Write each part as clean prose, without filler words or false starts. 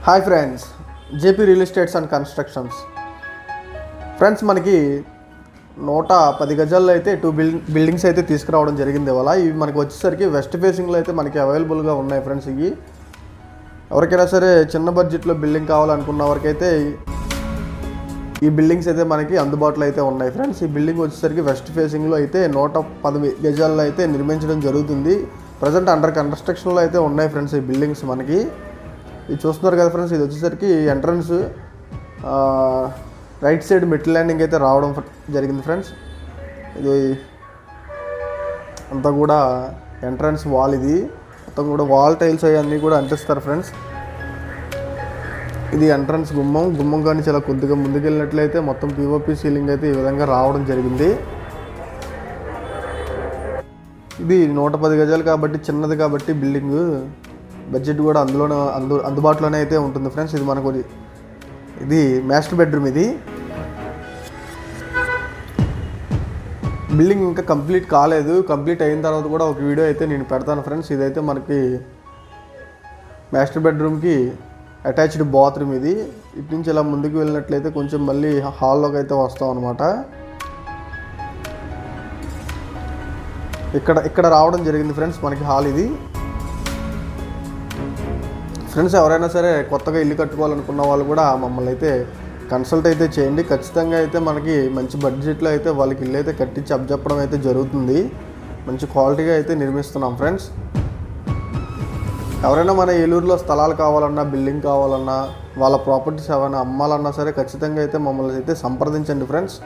Hi friends, JP real estates and constructions. Friends, మనకి 110 గజాల్లో అయితే 2 బిల్డింగ్స్ అయితే తీసుకురావడం జరిగింది. ఇవాళ ఇవి మనకి వచ్చేసరికి వెస్ట్ ఫేసింగ్లో అయితే మనకి అవైలబుల్గా ఉన్నాయి. ఫ్రెండ్స్, ఇవి ఎవరికైనా సరే చిన్న బడ్జెట్లో బిల్డింగ్ కావాలనుకున్న వరకైతే ఈ బిల్డింగ్స్ అయితే మనకి అందుబాటులో అయితే ఉన్నాయి. ఫ్రెండ్స్, ఈ బిల్డింగ్ వచ్చేసరికి వెస్ట్ ఫేసింగ్లో అయితే 110 గజాల్లో అయితే నిర్మించడం జరుగుతుంది. ప్రజెంట్ అండర్ కన్స్ట్రక్షన్లో అయితే ఉన్నాయి. ఫ్రెండ్స్, ఈ బిల్డింగ్స్ మనకి ఇది చూస్తున్నారు కదా. ఫ్రెండ్స్, ఇది వచ్చేసరికి entrance right side metal landing అయితే రావడం జరిగింది. ఫ్రెండ్స్, ఇది అంతా కూడా ఎంట్రన్స్ వాల్, ఇది మొత్తం కూడా వాల్ టైల్స్ అవన్నీ కూడా అంటిస్తారు. ఫ్రెండ్స్, ఇది ఎంట్రన్స్ గుమ్మం కానీ చాలా కొద్దిగా ముందుకెళ్ళినట్లయితే మొత్తం పిఓపి సీలింగ్ అయితే ఈ విధంగా రావడం జరిగింది. ఇది 110 గజాలు కాబట్టి చిన్నది కాబట్టి బిల్డింగ్ బడ్జెట్ కూడా అందుబాటులోనే అయితే ఉంటుంది. ఫ్రెండ్స్, ఇది మనకు ఇది మాస్టర్ బెడ్రూమ్. ఇది బిల్డింగ్ ఇంకా కంప్లీట్ కాలేదు. కంప్లీట్ అయిన తర్వాత కూడా ఒక వీడియో అయితే నేను పెడతాను. ఫ్రెండ్స్, ఇదైతే మనకి మాస్టర్ బెడ్రూమ్కి అటాచ్డ్ బాత్రూమ్. ఇది ఇటు నుంచి ఇలా ముందుకు వెళ్ళినట్లయితే కొంచెం మళ్ళీ హాల్లోకి అయితే వస్తాం అనమాట. ఇక్కడ రావడం జరిగింది. ఫ్రెండ్స్, మనకి హాల్ ఇది. ఫ్రెండ్స్, ఎవరైనా సరే కొత్తగా ఇల్లు కట్టుకోవాలనుకున్న వాళ్ళు కూడా మమ్మల్ని అయితే కన్సల్ట్ అయితే చేయండి. ఖచ్చితంగా అయితే మనకి మంచి బడ్జెట్లో అయితే వాళ్ళకి ఇల్లు అయితే కట్టించి అప్పచెప్పడం అయితే జరుగుతుంది. మంచి క్వాలిటీగా అయితే నిర్మిస్తున్నాం. ఫ్రెండ్స్, ఎవరైనా మన ఏలూరులో స్థలాలు కావాలన్నా, బిల్డింగ్ కావాలన్నా, వాళ్ళ ప్రాపర్టీస్ ఏమైనా అమ్మాలన్నా సరే ఖచ్చితంగా అయితే మమ్మల్ని అయితే సంప్రదించండి. ఫ్రెండ్స్,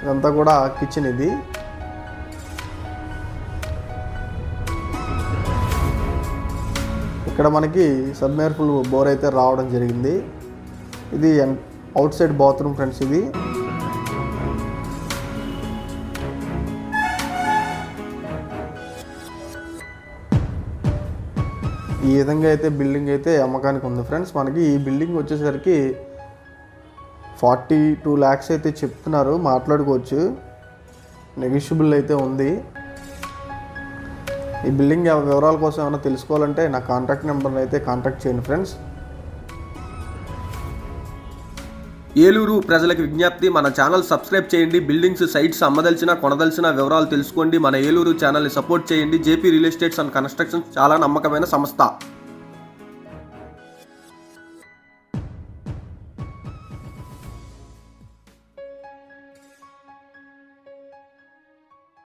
ఇదంతా కూడా కిచెన్. ఇది ఇక్కడ మనకి సబ్మెర్సిబుల్ బోర్ అయితే రావడం జరిగింది. ఇది అవుట్ సైడ్ బాత్రూమ్. ఫ్రెండ్స్, ఇది ఈ విధంగా అయితే బిల్డింగ్ అయితే అమ్మకానికి ఉంది. ఫ్రెండ్స్, మనకి ఈ బిల్డింగ్ వచ్చేసరికి 42 lakhs అయితే చెప్తున్నారు. మాట్లాడుకోవచ్చు, నెగోషియబుల్ అయితే ఉంది. ఈ బిల్డింగ్ వివరాల కోసం ఏమైనా తెలుసుకోవాలంటే నా కాంటాక్ట్ నెంబర్ని అయితే కాంటాక్ట్ చేయండి. ఫ్రెండ్స్, ఏలూరు ప్రజలకు విజ్ఞప్తి, మన ఛానల్ సబ్స్క్రైబ్ చేయండి. బిల్డింగ్స్, సైట్స్ అమ్మదలిచిన కొనదలిచిన వివరాలు తెలుసుకోండి. మన ఏలూరు ఛానల్ని సపోర్ట్ చేయండి. JP real estates and constructions చాలా నమ్మకమైన సంస్థ.